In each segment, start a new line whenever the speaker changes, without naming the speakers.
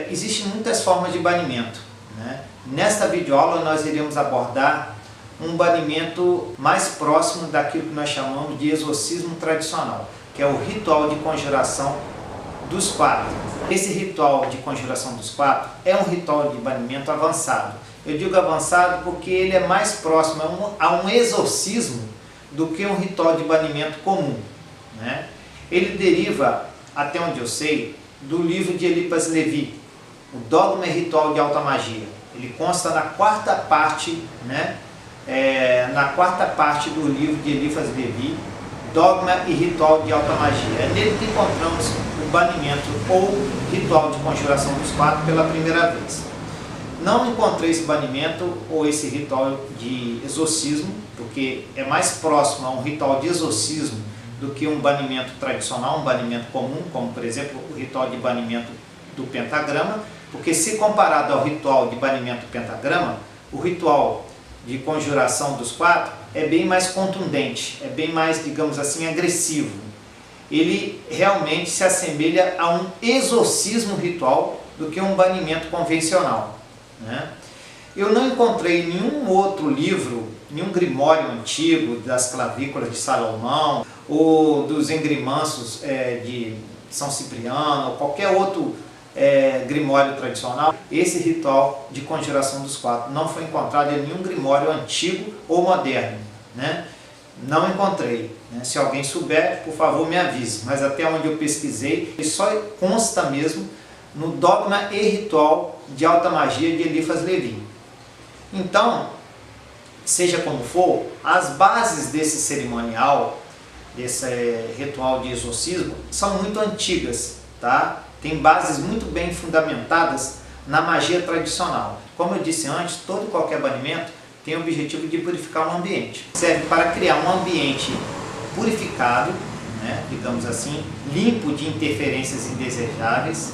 Existem muitas formas de banimento, né? Nesta videoaula nós iremos abordar um banimento mais próximo daquilo que nós chamamos de exorcismo tradicional, que é o ritual de conjuração dos quatro. Esse ritual de conjuração dos quatro é um ritual de banimento avançado. Eu digo avançado porque ele é mais próximo a um exorcismo do que um ritual de banimento comum, né? Ele deriva, até onde eu sei, do livro de Eliphas Levi, o Dogma e Ritual de Alta Magia. Ele consta na quarta parte, né? Na quarta parte do livro de Eliphas Levi, Dogma e Ritual de Alta Magia. É nele que encontramos o banimento ou ritual de conjuração dos quatro pela primeira vez. Não encontrei esse banimento ou esse ritual de exorcismo, porque é mais próximo a um ritual de exorcismo do que um banimento tradicional, um banimento comum, como por exemplo o ritual de banimento do pentagrama, porque se comparado ao ritual de banimento do pentagrama, o ritual de conjuração dos quatro é bem mais contundente, é bem mais, digamos assim, agressivo. Ele realmente se assemelha a um exorcismo ritual do que um banimento convencional, né? Eu não encontrei nenhum outro livro, nenhum grimório antigo das clavículas de Salomão ou dos engrimanços de São Cipriano ou qualquer outro grimório tradicional. Esse ritual de conjuração dos quatro não foi encontrado em nenhum grimório antigo ou moderno, né? Não encontrei, né? Se alguém souber, por favor me avise, mas até onde eu pesquisei, ele só consta mesmo no Dogma e Ritual de Alta Magia de Eliphas Levi. Então, seja como for, as bases desse cerimonial, desse ritual de exorcismo, são muito antigas, tá? Tem bases muito bem fundamentadas na magia tradicional. Como eu disse antes, todo e qualquer banimento tem o objetivo de purificar um ambiente. Serve para criar um ambiente purificado, né, digamos assim, limpo de interferências indesejáveis,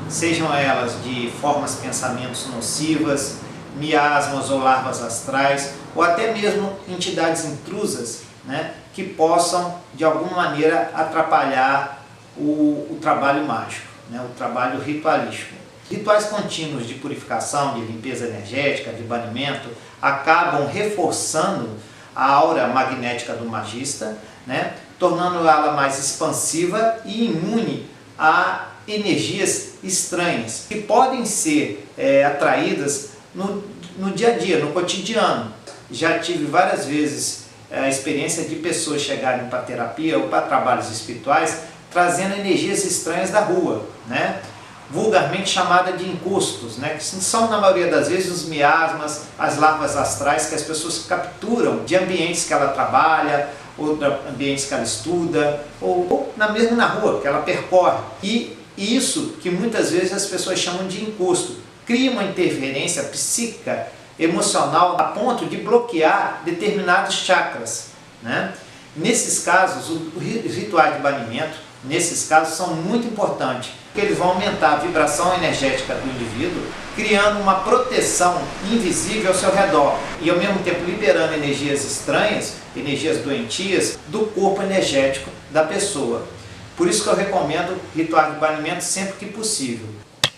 sejam elas de formas pensamentos nocivas, miasmas ou larvas astrais, ou até mesmo entidades intrusas, né, que possam de alguma maneira atrapalhar o trabalho mágico, né, o trabalho ritualístico. Rituais contínuos de purificação, de limpeza energética, de banimento, acabam reforçando a aura magnética do magista, né, tornando ela mais expansiva e imune a energias estranhas, que podem ser atraídas no dia a dia, no cotidiano. Já tive várias vezes a experiência de pessoas chegarem para terapia ou para trabalhos espirituais trazendo energias estranhas da rua, né? Vulgarmente chamada de encostos, né? Que são na maioria das vezes os miasmas, as larvas astrais que as pessoas capturam de ambientes que ela trabalha, ou de ambientes que ela estuda, ou mesmo na rua, que ela percorre. E isso que muitas vezes as pessoas chamam de encosto, cria uma interferência psíquica, emocional, a ponto de bloquear determinados chakras, né? Nesses casos, os rituais de banimento, nesses casos, são muito importantes, porque eles vão aumentar a vibração energética do indivíduo, criando uma proteção invisível ao seu redor e ao mesmo tempo liberando energias estranhas, energias doentias, do corpo energético da pessoa. Por isso que eu recomendo rituais de banimento sempre que possível.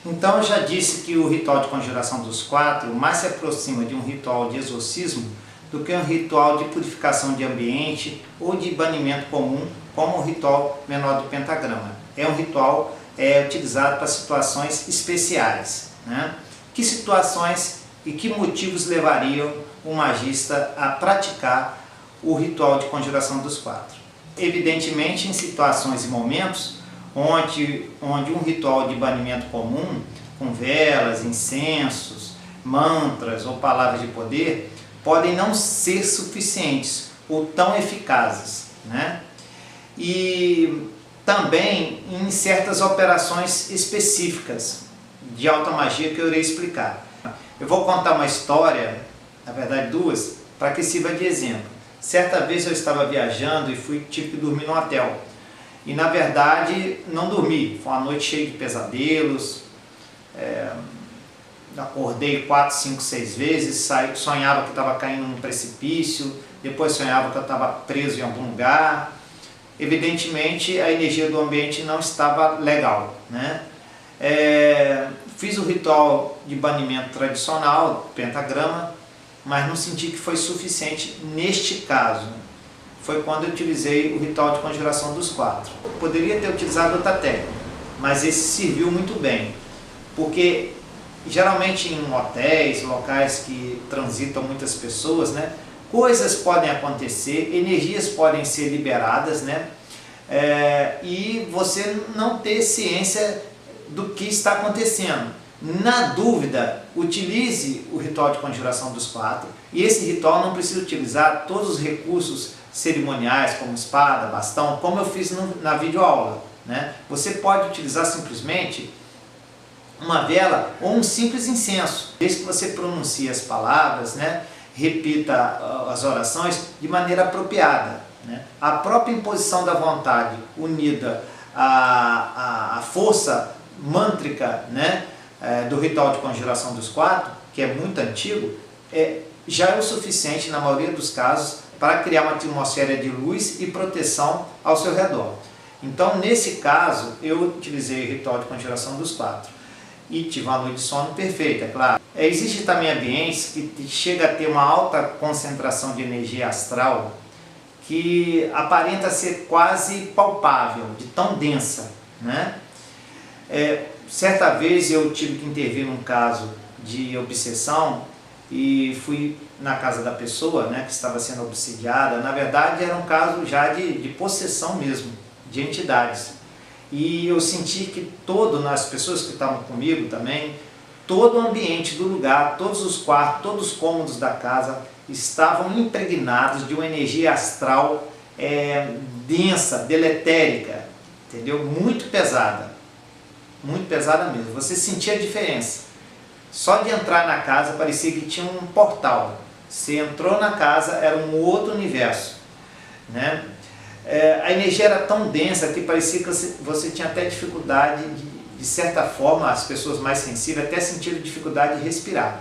Então eu já disse que o ritual de conjuração dos quatro mais se aproxima de um ritual de exorcismo do que um ritual de purificação de ambiente ou de banimento comum, como o ritual menor do pentagrama. É um ritual utilizado para situações especiais, né? Que situações e que motivos levariam o magista a praticar o ritual de conjuração dos quatro? Evidentemente, em situações e momentos onde um ritual de banimento comum, com velas, incensos, mantras ou palavras de poder, podem não ser suficientes ou tão eficazes, né? E também em certas operações específicas de alta magia que eu irei explicar. Eu vou contar uma história, na verdade duas, para que sirva de exemplo. Certa vez eu estava viajando e tive que dormir no hotel. E na verdade não dormi, foi uma noite cheia de pesadelos, acordei 4, 5, 6 vezes, sonhava que estava caindo num precipício, depois sonhava que eu estava preso em algum lugar. Evidentemente a energia do ambiente não estava legal, né? Fiz o ritual de banimento tradicional, pentagrama, mas não senti que foi suficiente neste caso. Foi quando eu utilizei o ritual de conjuração dos 4. Eu poderia ter utilizado outra técnica, mas esse serviu muito bem, porque geralmente em hotéis, locais que transitam muitas pessoas, né, coisas podem acontecer, energias podem ser liberadas, né, e você não ter ciência do que está acontecendo. Na dúvida, utilize o ritual de conjuração dos 4, e esse ritual não precisa utilizar todos os recursos cerimoniais, como espada, bastão, como eu fiz na videoaula, né? Você pode utilizar simplesmente uma vela ou um simples incenso, desde que você pronuncie as palavras, né? Repita as orações de maneira apropriada, né? A própria imposição da vontade unida à força mântrica, né? Do ritual de conjuração dos 4, que é muito antigo, já é o suficiente na maioria dos casos para criar uma atmosfera de luz e proteção ao seu redor. Então, nesse caso, eu utilizei o ritual de conjuração dos 4 e tive uma noite de sono perfeita, é claro. Existem também ambientes que chega a ter uma alta concentração de energia astral que aparenta ser quase palpável, de tão densa, né? Certa vez eu tive que intervir num caso de obsessão e fui na casa da pessoa, né, que estava sendo obsidiada. Na verdade era um caso já de possessão mesmo, de entidades. E eu senti que as pessoas que estavam comigo também, todo o ambiente do lugar, todos os quartos, todos os cômodos da casa estavam impregnados de uma energia astral densa, deletérica, entendeu? Muito pesada mesmo. Você sentia a diferença. Só de entrar na casa parecia que tinha um portal. Você entrou na casa, era um outro universo, né? A energia era tão densa que parecia que você tinha até dificuldade, de certa forma, as pessoas mais sensíveis até sentiram dificuldade de respirar.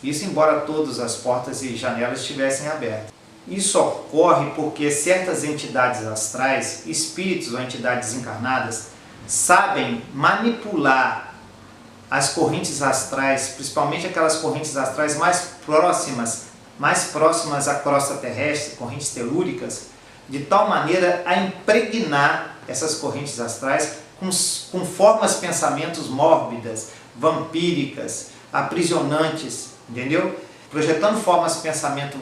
Isso embora todas as portas e janelas estivessem abertas. Isso ocorre porque certas entidades astrais, espíritos ou entidades encarnadas, sabem manipular as correntes astrais, principalmente aquelas correntes astrais mais próximas à crosta terrestre, correntes telúricas, de tal maneira a impregnar essas correntes astrais com formas, pensamentos mórbidas, vampíricas, aprisionantes, entendeu? Projetando formas de pensamento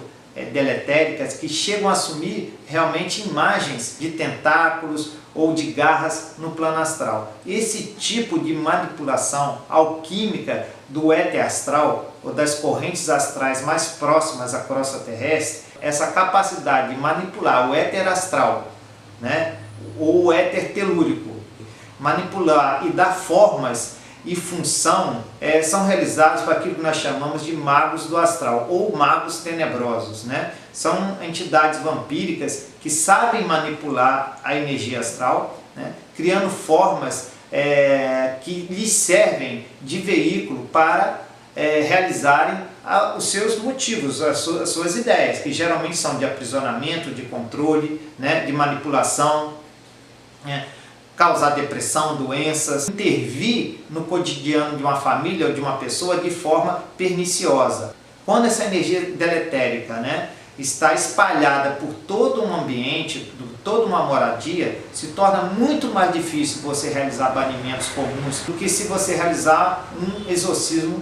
deletéricas que chegam a assumir realmente imagens de tentáculos ou de garras no plano astral. Esse tipo de manipulação alquímica do éter astral ou das correntes astrais mais próximas à crosta terrestre, essa capacidade de manipular o éter astral, né, ou o éter telúrico, manipular e dar formas e função, são realizados por aquilo que nós chamamos de magos do astral ou magos tenebrosos, né? São entidades vampíricas que sabem manipular a energia astral, né? Criando formas que lhes servem de veículo para realizarem os seus motivos, as suas ideias, que geralmente são de aprisionamento, de controle, né? De manipulação, né? Causar depressão, doenças, intervir no cotidiano de uma família ou de uma pessoa de forma perniciosa. Quando essa energia deletérica, né, está espalhada por todo um ambiente, por toda uma moradia, se torna muito mais difícil você realizar banimentos comuns do que se você realizar um exorcismo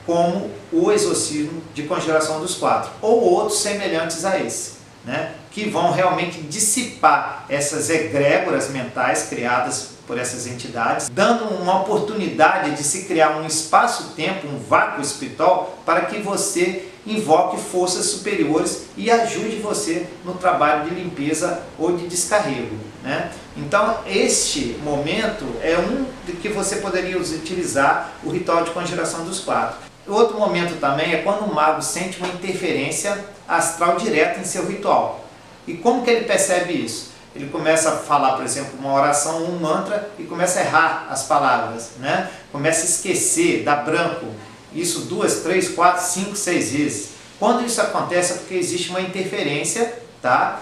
como o exorcismo de conjuração dos 4 ou outros semelhantes a esse, né? Que vão realmente dissipar essas egrégoras mentais criadas por essas entidades, dando uma oportunidade de se criar um espaço-tempo, um vácuo espiritual, para que você invoque forças superiores e ajude você no trabalho de limpeza ou de descarrego, né? Então, este momento é um de que você poderia utilizar o ritual de conjuração dos 4. Outro momento também é quando o mago sente uma interferência astral direta em seu ritual. E como que ele percebe isso? Ele começa a falar, por exemplo, uma oração, um mantra e começa a errar as palavras, né? Começa a esquecer, dá branco. Isso 2, 3, 4, 5, 6 vezes. Quando isso acontece é porque existe uma interferência, tá?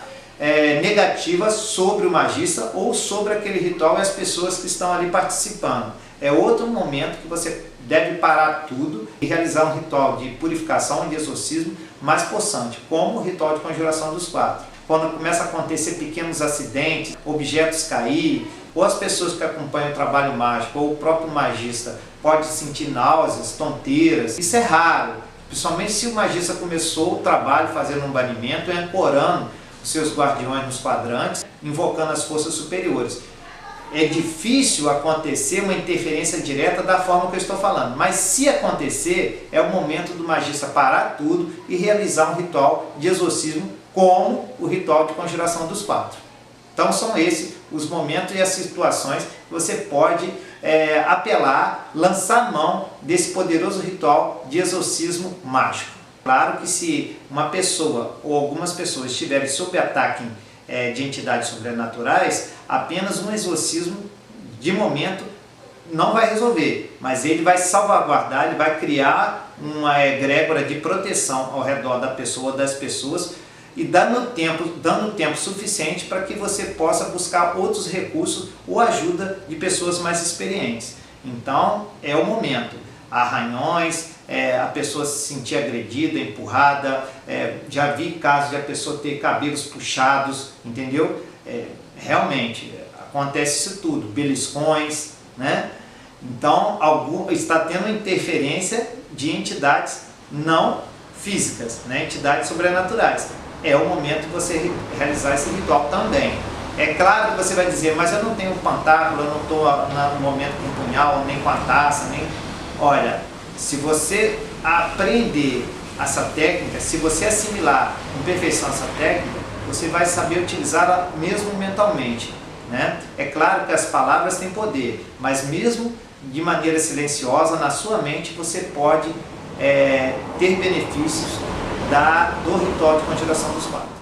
Negativa sobre o magista ou sobre aquele ritual e as pessoas que estão ali participando. é outro momento que você deve parar tudo e realizar um ritual de purificação e de exorcismo mais possante, como o ritual de conjuração dos quatro. Quando começa a acontecer pequenos acidentes, objetos cair, ou as pessoas que acompanham o trabalho mágico, ou o próprio magista pode sentir náuseas, tonteiras. Isso é raro, principalmente se o magista começou o trabalho fazendo um banimento e ancorando os seus guardiões nos quadrantes, invocando as forças superiores. É difícil acontecer uma interferência direta da forma que eu estou falando, mas se acontecer, é o momento do magista parar tudo e realizar um ritual de exorcismo, como o ritual de conjuração dos quatro. Então são esses os momentos e as situações que você pode apelar, lançar mão desse poderoso ritual de exorcismo mágico. Claro que se uma pessoa ou algumas pessoas estiverem sob ataque de entidades sobrenaturais, apenas um exorcismo, de momento, não vai resolver, mas ele vai salvaguardar, ele vai criar uma egrégora de proteção ao redor da pessoa ou das pessoas e dando tempo suficiente para que você possa buscar outros recursos ou ajuda de pessoas mais experientes. Então, é o momento. Arranhões, a pessoa se sentir agredida, empurrada, já vi casos de a pessoa ter cabelos puxados, entendeu? Realmente, acontece isso tudo, beliscões, né? Então, está tendo interferência de entidades não físicas, né? Entidades sobrenaturais. É o momento de você realizar esse ritual também. É claro que você vai dizer, mas eu não tenho pantáculo, eu não estou no momento com o punhal, nem com a taça, nem... Olha, se você aprender essa técnica, se você assimilar com perfeição essa técnica, você vai saber utilizá-la mesmo mentalmente, né? É claro que as palavras têm poder, mas mesmo de maneira silenciosa, na sua mente, você pode ter benefícios do ritual de conjuração dos quatro.